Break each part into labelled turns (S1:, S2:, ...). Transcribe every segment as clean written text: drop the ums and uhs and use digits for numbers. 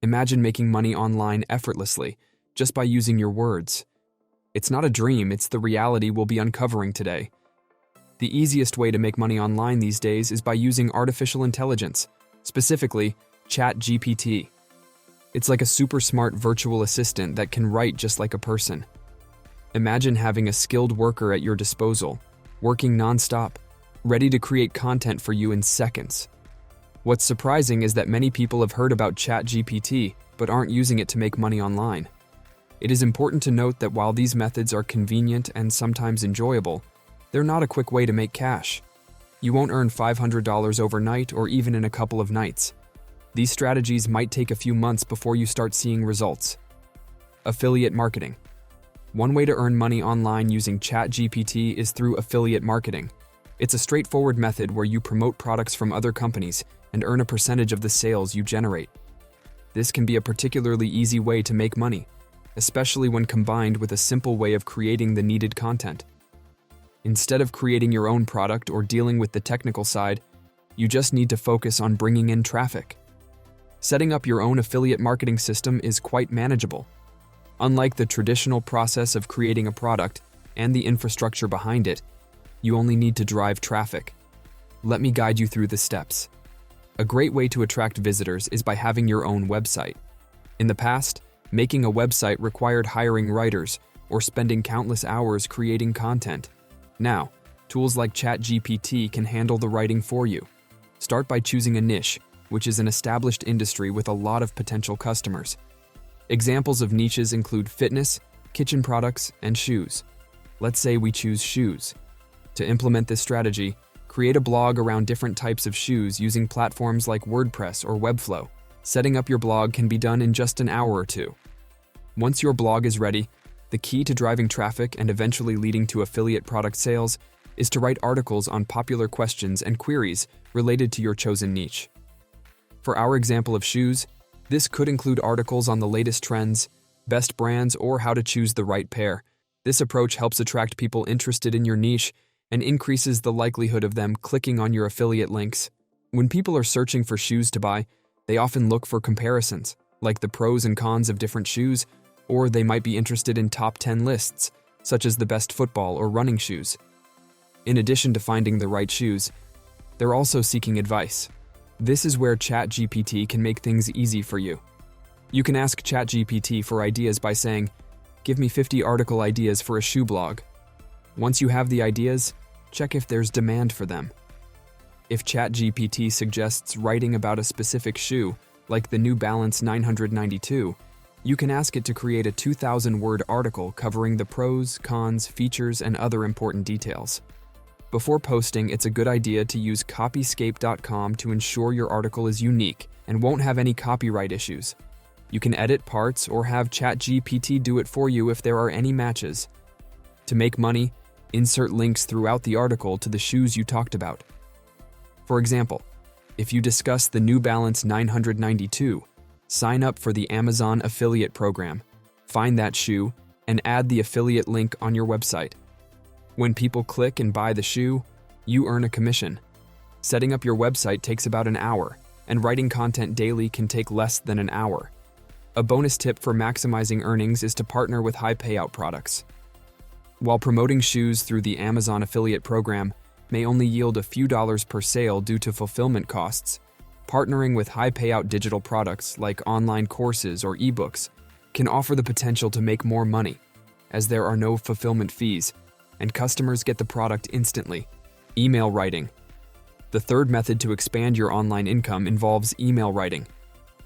S1: Imagine making money online effortlessly, just by using your words. It's not a dream, it's the reality we'll be uncovering today. The easiest way to make money online these days is by using artificial intelligence, specifically ChatGPT. It's like a super smart virtual assistant that can write just like a person. Imagine having a skilled worker at your disposal, working nonstop, ready to create content for you in seconds. What's surprising is that many people have heard about ChatGPT, but aren't using it to make money online. It is important to note that while these methods are convenient and sometimes enjoyable, they're not a quick way to make cash. You won't earn $500 overnight or even in a couple of nights. These strategies might take a few months before you start seeing results. Affiliate marketing. One way to earn money online using ChatGPT is through affiliate marketing. It's a straightforward method where you promote products from other companies and earn a percentage of the sales you generate. This can be a particularly easy way to make money, especially when combined with a simple way of creating the needed content. Instead of creating your own product or dealing with the technical side, you just need to focus on bringing in traffic. Setting up your own affiliate marketing system is quite manageable. Unlike the traditional process of creating a product and the infrastructure behind it, you only need to drive traffic. Let me guide you through the steps. A great way to attract visitors is by having your own website. In the past, making a website required hiring writers or spending countless hours creating content. Now, tools like ChatGPT can handle the writing for you. Start by choosing a niche, which is an established industry with a lot of potential customers. Examples of niches include fitness, kitchen products, and shoes. Let's say we choose shoes. To implement this strategy, create a blog around different types of shoes using platforms like WordPress or Webflow. Setting up your blog can be done in just an hour or two. Once your blog is ready, the key to driving traffic and eventually leading to affiliate product sales is to write articles on popular questions and queries related to your chosen niche. For our example of shoes, this could include articles on the latest trends, best brands, or how to choose the right pair. This approach helps attract people interested in your niche and increases the likelihood of them clicking on your affiliate links. When people are searching for shoes to buy, they often look for comparisons, like the pros and cons of different shoes, or they might be interested in top 10 lists, such as the best football or running shoes. In addition to finding the right shoes, they're also seeking advice. This is where ChatGPT can make things easy for you. You can ask ChatGPT for ideas by saying, "Give me 50 article ideas for a shoe blog." Once you have the ideas, check if there's demand for them. If ChatGPT suggests writing about a specific shoe, like the New Balance 992, you can ask it to create a 2,000-word article covering the pros, cons, features, and other important details. Before posting, it's a good idea to use copyscape.com to ensure your article is unique and won't have any copyright issues. You can edit parts or have ChatGPT do it for you if there are any matches. To make money, insert links throughout the article to the shoes you talked about. For example, if you discuss the New Balance 992, sign up for the Amazon affiliate program, find that shoe, and add the affiliate link on your website. When people click and buy the shoe, you earn a commission. Setting up your website takes about an hour, and writing content daily can take less than an hour. A bonus tip for maximizing earnings is to partner with high payout products. While promoting shoes through the Amazon affiliate program may only yield a few dollars per sale due to fulfillment costs, partnering with high payout digital products like online courses or ebooks can offer the potential to make more money, as there are no fulfillment fees and customers get the product instantly. Email writing. The third method to expand your online income involves email writing.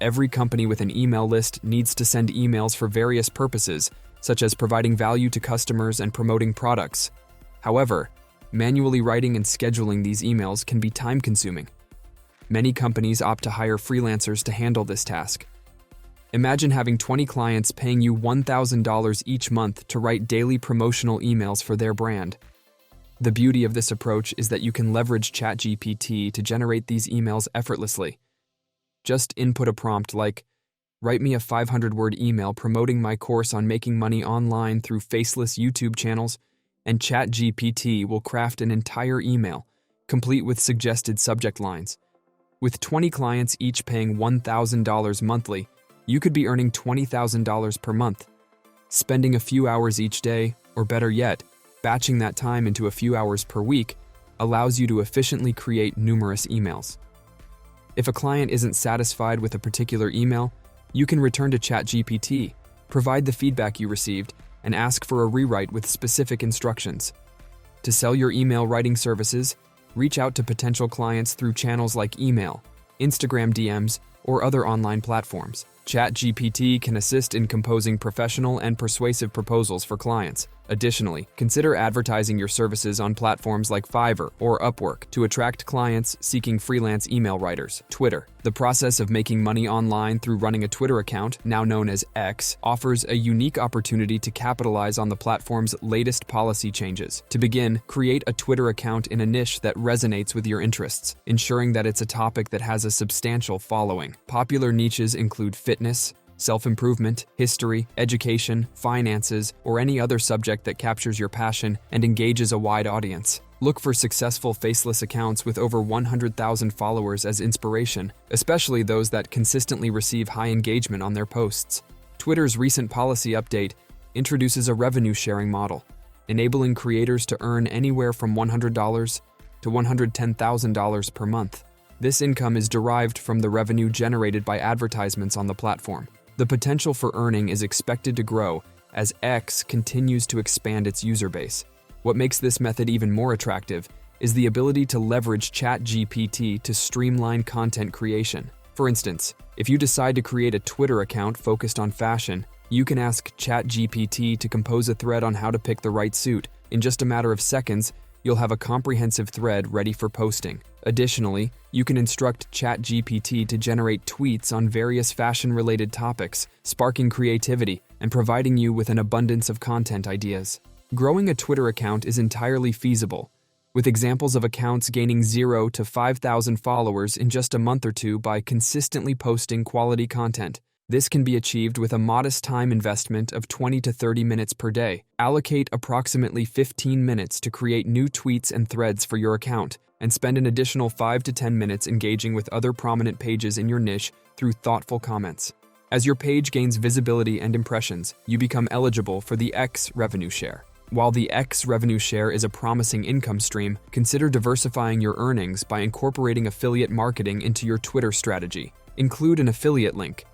S1: Every company with an email list needs to send emails for various purposes, such as providing value to customers and promoting products. However, manually writing and scheduling these emails can be time-consuming. Many companies opt to hire freelancers to handle this task. Imagine having 20 clients paying you $1,000 each month to write daily promotional emails for their brand. The beauty of this approach is that you can leverage ChatGPT to generate these emails effortlessly. Just input a prompt like, "Write me a 500-word email promoting my course on making money online through faceless YouTube channels," and ChatGPT will craft an entire email, complete with suggested subject lines. With 20 clients each paying $1,000 monthly, you could be earning $20,000 per month. Spending a few hours each day, or better yet, batching that time into a few hours per week, allows you to efficiently create numerous emails. If a client isn't satisfied with a particular email, you can return to ChatGPT, provide the feedback you received, and ask for a rewrite with specific instructions. To sell your email writing services, reach out to potential clients through channels like email, Instagram DMs, or other online platforms. ChatGPT can assist in composing professional and persuasive proposals for clients. Additionally, consider advertising your services on platforms like Fiverr or Upwork to attract clients seeking freelance email writers. Twitter. The process of making money online through running a Twitter account, now known as X, offers a unique opportunity to capitalize on the platform's latest policy changes. To begin, create a Twitter account in a niche that resonates with your interests, ensuring that it's a topic that has a substantial following. Popular niches include fitness, self-improvement, history, education, finances, or any other subject that captures your passion and engages a wide audience. Look for successful faceless accounts with over 100,000 followers as inspiration, especially those that consistently receive high engagement on their posts. Twitter's recent policy update introduces a revenue-sharing model, enabling creators to earn anywhere from $100 to $110,000 per month. This income is derived from the revenue generated by advertisements on the platform. The potential for earning is expected to grow as X continues to expand its user base. What makes this method even more attractive is the ability to leverage ChatGPT to streamline content creation. For instance, if you decide to create a Twitter account focused on fashion, you can ask ChatGPT to compose a thread on how to pick the right suit. In just a matter of seconds, you'll have a comprehensive thread ready for posting. Additionally, you can instruct ChatGPT to generate tweets on various fashion-related topics, sparking creativity and providing you with an abundance of content ideas. Growing a Twitter account is entirely feasible, with examples of accounts gaining 0 to 5,000 followers in just a month or two by consistently posting quality content. This can be achieved with a modest time investment of 20 to 30 minutes per day. Allocate approximately 15 minutes to create new tweets and threads for your account, and spend an additional 5 to 10 minutes engaging with other prominent pages in your niche through thoughtful comments. As your page gains visibility and impressions, you become eligible for the X revenue share. While the X revenue share is a promising income stream, consider diversifying your earnings by incorporating affiliate marketing into your Twitter strategy. Include an affiliate link,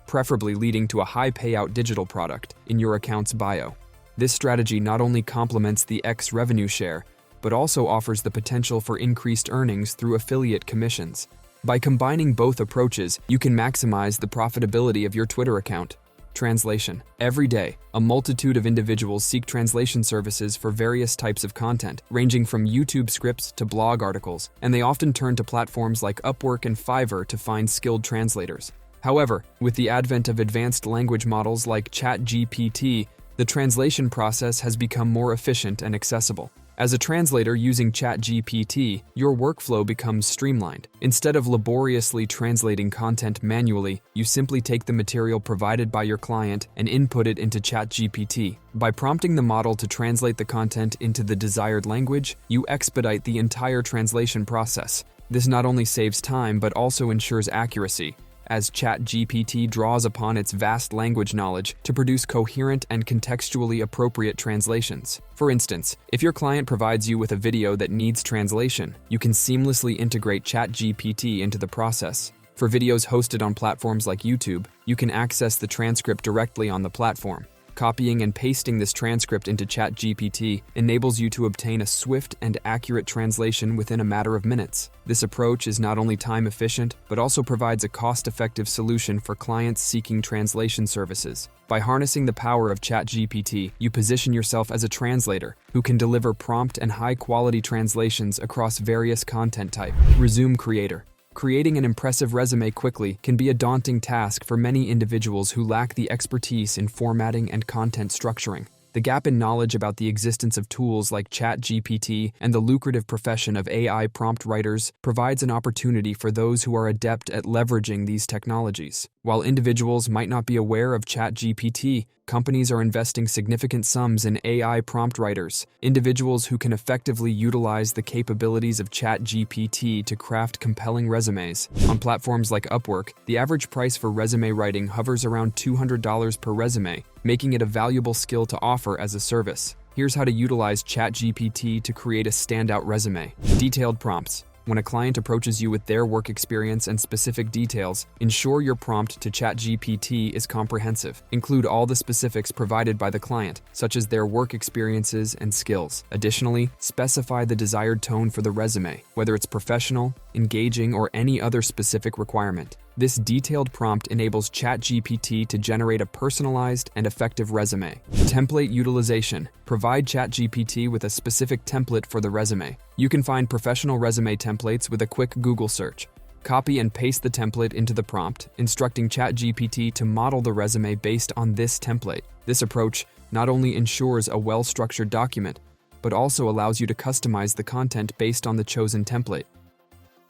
S1: preferably leading to a high payout digital product, in your account's bio. This strategy not only complements the X revenue share, but also offers the potential for increased earnings through affiliate commissions. By combining both approaches, you can maximize the profitability of your Twitter account. Translation. Every day, a multitude of individuals seek translation services for various types of content, ranging from YouTube scripts to blog articles, and they often turn to platforms like Upwork and Fiverr to find skilled translators. However, with the advent of advanced language models like ChatGPT, the translation process has become more efficient and accessible. As a translator using ChatGPT, your workflow becomes streamlined. Instead of laboriously translating content manually, you simply take the material provided by your client and input it into ChatGPT. By prompting the model to translate the content into the desired language, you expedite the entire translation process. This not only saves time but also ensures accuracy, as ChatGPT draws upon its vast language knowledge to produce coherent and contextually appropriate translations. For instance, if your client provides you with a video that needs translation, you can seamlessly integrate ChatGPT into the process. For videos hosted on platforms like YouTube, you can access the transcript directly on the platform. Copying and pasting this transcript into ChatGPT enables you to obtain a swift and accurate translation within a matter of minutes. This approach is not only time efficient, but also provides a cost-effective solution for clients seeking translation services. By harnessing the power of ChatGPT, you position yourself as a translator who can deliver prompt and high-quality translations across various content types. Resume creator. Creating an impressive resume quickly can be a daunting task for many individuals who lack the expertise in formatting and content structuring. The gap in knowledge about the existence of tools like ChatGPT and the lucrative profession of AI prompt writers provides an opportunity for those who are adept at leveraging these technologies. While individuals might not be aware of ChatGPT, companies are investing significant sums in AI prompt writers, individuals who can effectively utilize the capabilities of ChatGPT to craft compelling resumes. On platforms like Upwork, the average price for resume writing hovers around $200 per resume, making it a valuable skill to offer as a service. Here's how to utilize ChatGPT to create a standout resume. Detailed prompts. When a client approaches you with their work experience and specific details, ensure your prompt to ChatGPT is comprehensive. Include all the specifics provided by the client, such as their work experiences and skills. Additionally, specify the desired tone for the resume, whether it's professional, engaging, or any other specific requirement. This detailed prompt enables ChatGPT to generate a personalized and effective resume. Template utilization. Provide ChatGPT with a specific template for the resume. You can find professional resume templates with a quick Google search. Copy and paste the template into the prompt, instructing ChatGPT to model the resume based on this template. This approach not only ensures a well-structured document, but also allows you to customize the content based on the chosen template.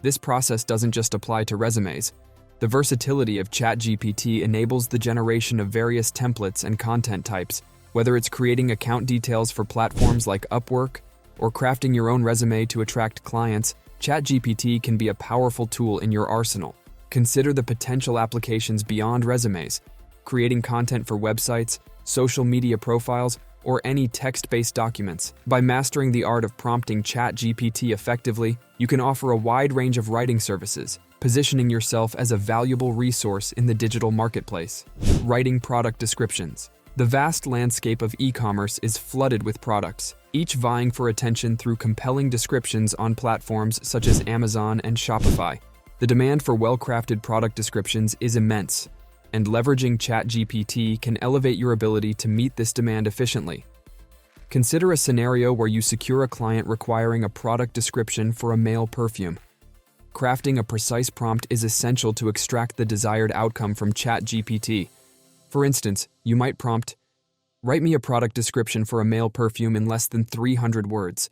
S1: This process doesn't just apply to resumes. The versatility of ChatGPT enables the generation of various templates and content types, whether it's creating account details for platforms like Upwork or crafting your own resume to attract clients. ChatGPT can be a powerful tool in your arsenal. Consider the potential applications beyond resumes, creating content for websites, social media profiles, or any text-based documents. By mastering the art of prompting ChatGPT effectively, you can offer a wide range of writing services, positioning yourself as a valuable resource in the digital marketplace. Writing product descriptions. The vast landscape of e-commerce is flooded with products, each vying for attention through compelling descriptions on platforms such as Amazon and Shopify. The demand for well-crafted product descriptions is immense, and leveraging ChatGPT can elevate your ability to meet this demand efficiently. Consider a scenario where you secure a client requiring a product description for a male perfume. Crafting a precise prompt is essential to extract the desired outcome from ChatGPT. For instance, you might prompt, "Write me a product description for a male perfume in less than 300 words.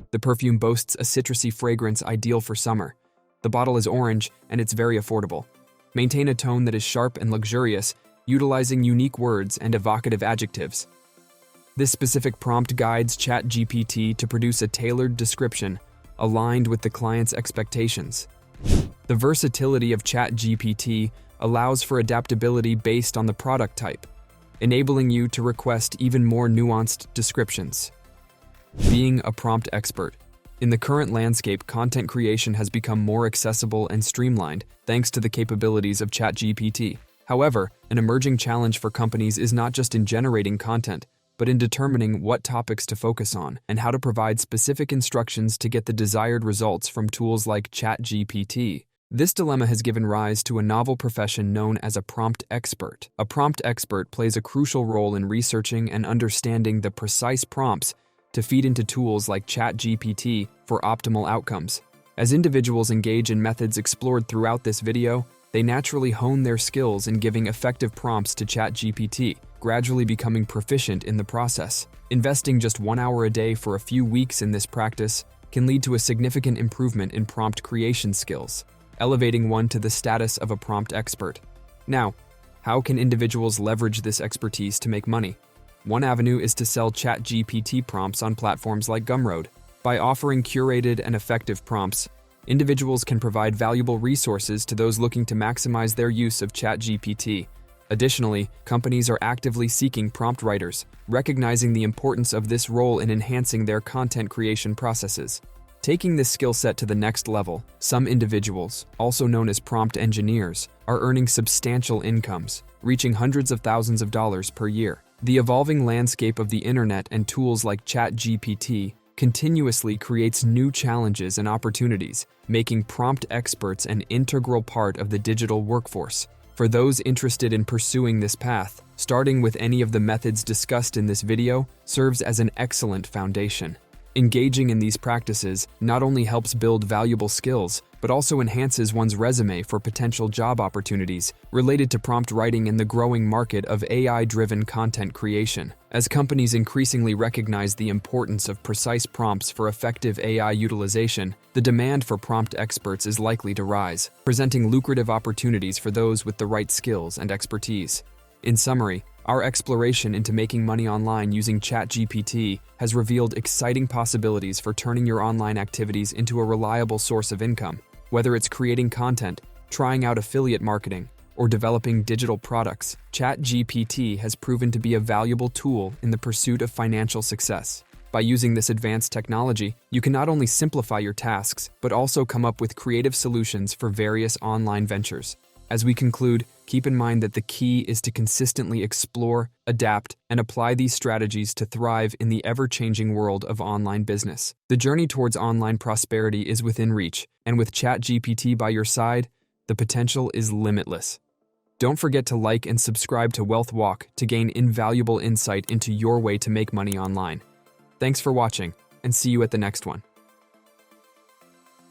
S1: The perfume boasts a citrusy fragrance ideal for summer. The bottle is orange, and it's very affordable. Maintain a tone that is sharp and luxurious, utilizing unique words and evocative adjectives." This specific prompt guides ChatGPT to produce a tailored description aligned with the client's expectations. The versatility of ChatGPT allows for adaptability based on the product type, enabling you to request even more nuanced descriptions. Being a prompt expert. In the current landscape, content creation has become more accessible and streamlined thanks to the capabilities of ChatGPT. However, an emerging challenge for companies is not just in generating content, but in determining what topics to focus on and how to provide specific instructions to get the desired results from tools like ChatGPT. This dilemma has given rise to a novel profession known as a prompt expert. A prompt expert plays a crucial role in researching and understanding the precise prompts to feed into tools like ChatGPT for optimal outcomes. As individuals engage in methods explored throughout this video, they naturally hone their skills in giving effective prompts to ChatGPT, gradually becoming proficient in the process. Investing just 1 hour a day for a few weeks in this practice can lead to a significant improvement in prompt creation skills, elevating one to the status of a prompt expert. Now, how can individuals leverage this expertise to make money? One avenue is to sell ChatGPT prompts on platforms like Gumroad. By offering curated and effective prompts, individuals can provide valuable resources to those looking to maximize their use of ChatGPT. Additionally, companies are actively seeking prompt writers, recognizing the importance of this role in enhancing their content creation processes. Taking this skill set to the next level, some individuals, also known as prompt engineers, are earning substantial incomes, reaching hundreds of thousands of dollars per year. The evolving landscape of the internet and tools like ChatGPT continuously creates new challenges and opportunities, making prompt experts an integral part of the digital workforce. For those interested in pursuing this path, starting with any of the methods discussed in this video serves as an excellent foundation. Engaging in these practices not only helps build valuable skills, but also enhances one's resume for potential job opportunities related to prompt writing in the growing market of AI-driven content creation. As companies increasingly recognize the importance of precise prompts for effective AI utilization, the demand for prompt experts is likely to rise, presenting lucrative opportunities for those with the right skills and expertise. In summary, our exploration into making money online using ChatGPT has revealed exciting possibilities for turning your online activities into a reliable source of income. Whether it's creating content, trying out affiliate marketing, or developing digital products, ChatGPT has proven to be a valuable tool in the pursuit of financial success. By using this advanced technology, you can not only simplify your tasks, but also come up with creative solutions for various online ventures. As we conclude, keep in mind that the key is to consistently explore, adapt, and apply these strategies to thrive in the ever-changing world of online business. The journey towards online prosperity is within reach, and with ChatGPT by your side, the potential is limitless. Don't forget to like and subscribe to Wealth Walk to gain invaluable insight into your way to make money online. Thanks for watching, and see you at the next one.